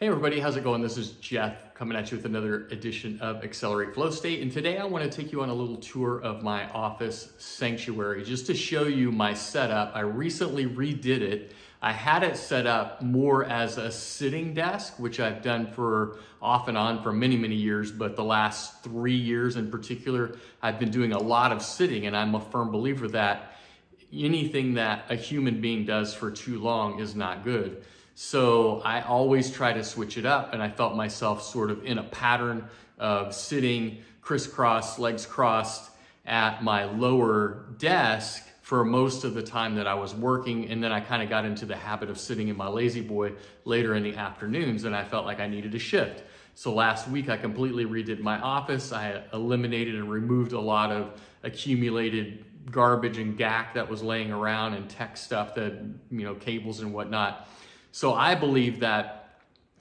Hey everybody, how's it going? This is Jeff coming at you with another edition of Accelerate Flow State. And today I want to take you on a little tour of my office sanctuary just to show you my setup. I recently redid it. I had it set up more as a sitting desk, which I've done for off and on for many, many years. But the last 3 years in particular, I've been doing a lot of sitting, and I'm a firm believer that anything that a human being does for too long is not good. So I always try to switch it up, and I felt myself sort of in a pattern of sitting crisscross, legs crossed at my lower desk for most of the time that I was working. And then I kind of got into the habit of sitting in my lazy boy later in the afternoons, and I felt like I needed a shift. So last week I completely redid my office. I eliminated and removed a lot of accumulated garbage and gack that was laying around and tech stuff that, cables and whatnot. So I believe that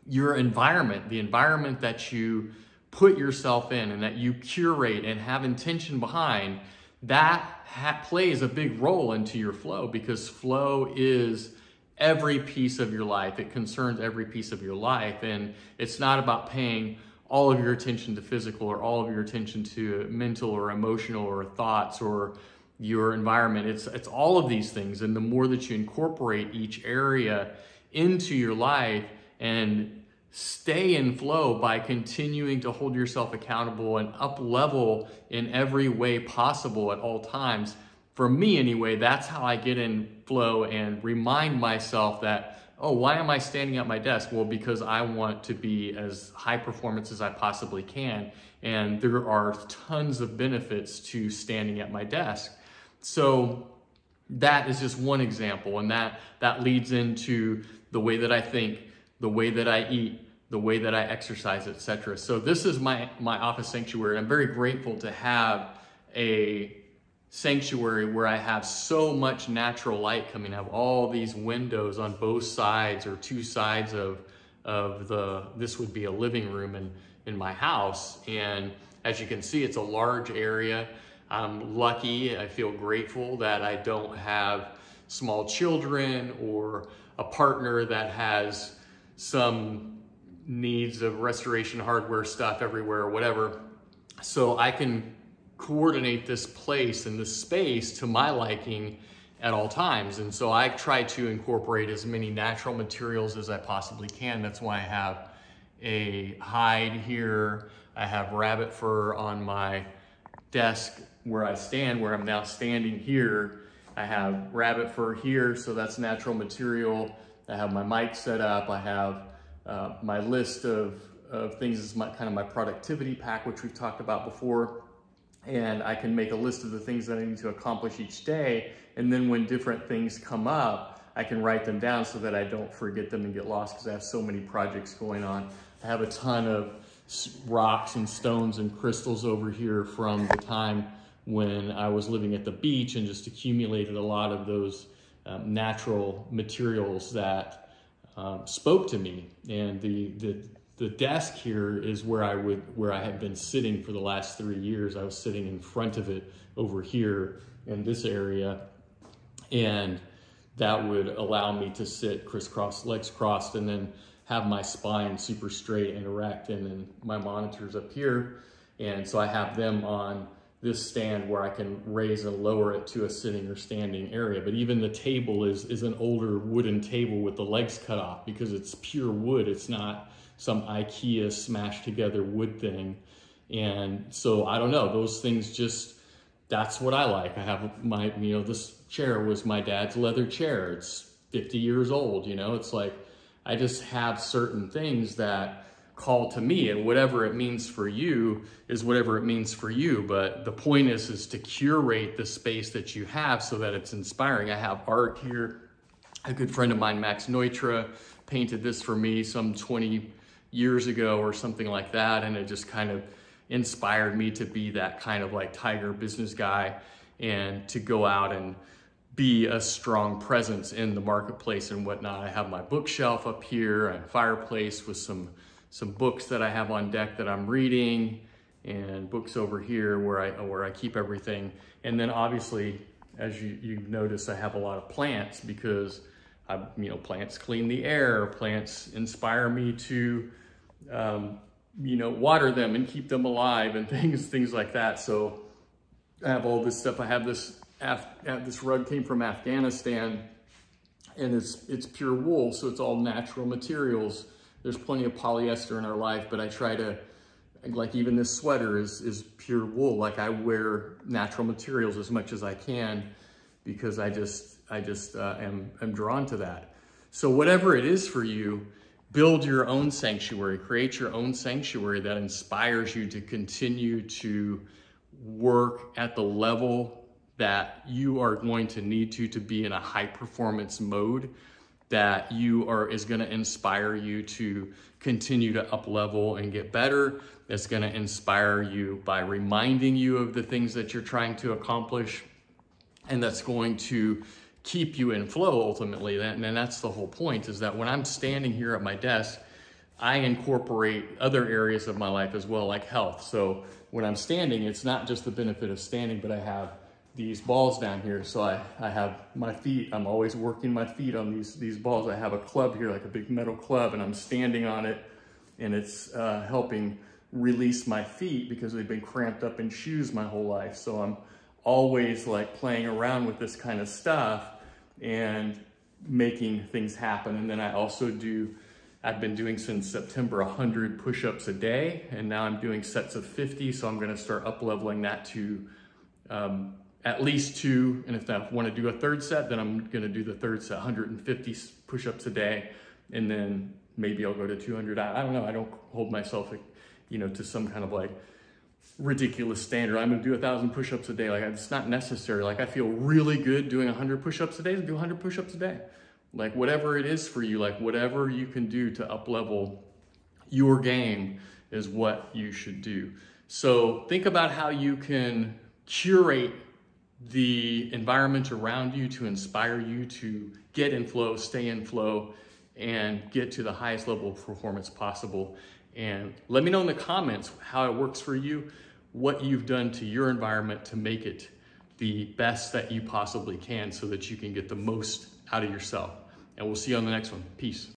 your environment, the environment that you put yourself in and that you curate and have intention behind, that plays a big role into your flow, because flow is every piece of your life. It concerns every piece of your life. And it's not about paying all of your attention to physical or all of your attention to mental or emotional or thoughts or your environment. It's all of these things. And the more that you incorporate each area into your life and stay in flow by continuing to hold yourself accountable and up level in every way possible at all times. For me anyway, that's how I get in flow and remind myself that, oh, why am I standing at my desk? Well, because I want to be as high performance as I possibly can. And there are tons of benefits to standing at my desk. So that is just one example, and that leads into the way that I think, the way that I eat, the way that I exercise, etc. So this is my office sanctuary. I'm very grateful to have a sanctuary where I have so much natural light coming. I have all these windows on both sides, or two sides of this would be a living room in my house. And as you can see, it's a large area. I'm lucky, I feel grateful that I don't have small children or a partner that has some needs of restoration hardware stuff everywhere or whatever. So I can coordinate this place and this space to my liking at all times. And so I try to incorporate as many natural materials as I possibly can. That's why I have a hide here. I have rabbit fur on my desk where I stand, where I'm now standing here. I have rabbit fur here, so that's natural material. I have my mic set up. I have my list of things. This is kind of my productivity pack, which we've talked about before. And I can make a list of the things that I need to accomplish each day. And then when different things come up, I can write them down so that I don't forget them and get lost, because I have so many projects going on. I have a ton of rocks and stones and crystals over here from the time when I was living at the beach, and just accumulated a lot of those natural materials that spoke to me. And the desk here is where I had been sitting for the last 3 years. I was sitting in front of it over here in this area, and that would allow me to sit crisscross, legs crossed, and then have my spine super straight and erect, and then my monitors up here. And so I have them on this stand where I can raise and lower it to a sitting or standing area. But even the table is an older wooden table with the legs cut off, because it's pure wood. It's not some IKEA smashed together wood thing. And so I don't know, those things just, that's what I like. I have my, this chair was my dad's leather chair. It's 50 years old, it's like, I just have certain things that call to me, and whatever it means for you is whatever it means for you. But the point is to curate the space that you have so that it's inspiring. I have art here. A good friend of mine, Max Neutra, painted this for me some 20 years ago or something like that. And it just kind of inspired me to be that kind of like tiger business guy, and to go out and be a strong presence in the marketplace and whatnot. I have my bookshelf up here, a fireplace with some books that I have on deck that I'm reading, and books over here where I keep everything. And then obviously, as you've noticed, I have a lot of plants, because plants clean the air, plants inspire me to, water them and keep them alive and things like that. So I have all this stuff. I have this rug came from Afghanistan, and it's pure wool. So it's all natural materials. There's plenty of polyester in our life, but I try to, like, even this sweater is pure wool. Like, I wear natural materials as much as I can because I just am drawn to that. So whatever it is for you, build your own sanctuary, create your own sanctuary that inspires you to continue to work at the level that you are going to need to be in a high performance mode that is going to inspire you to continue to up level and get better. That's going to inspire you by reminding you of the things that you're trying to accomplish. And that's going to keep you in flow ultimately. And that's the whole point, is that when I'm standing here at my desk, I incorporate other areas of my life as well, like health. So when I'm standing, it's not just the benefit of standing, but I have these balls down here. So I have my feet, I'm always working my feet on these balls. I have a club here, like a big metal club, and I'm standing on it, and it's helping release my feet because they've been cramped up in shoes my whole life. So I'm always like playing around with this kind of stuff and making things happen. And then I also I've been doing since September 100 push-ups a day, and now I'm doing sets of 50. So I'm gonna start up leveling that to at least 2. And if I wanna do a third set, then I'm gonna do the third set, 150 push-ups a day. And then maybe I'll go to 200. I don't know, I don't hold myself, to some kind of like ridiculous standard. I'm gonna do 1,000 push-ups a day. Like, it's not necessary. Like, I feel really good doing 100 push-ups a day, do 100 push-ups a day. Like, whatever it is for you, like whatever you can do to up level your game is what you should do. So think about how you can curate the environment around you to inspire you to get in flow, stay in flow, and get to the highest level of performance possible. And let me know in the comments how it works for you, what you've done to your environment to make it the best that you possibly can so that you can get the most out of yourself. And we'll see you on the next one. Peace.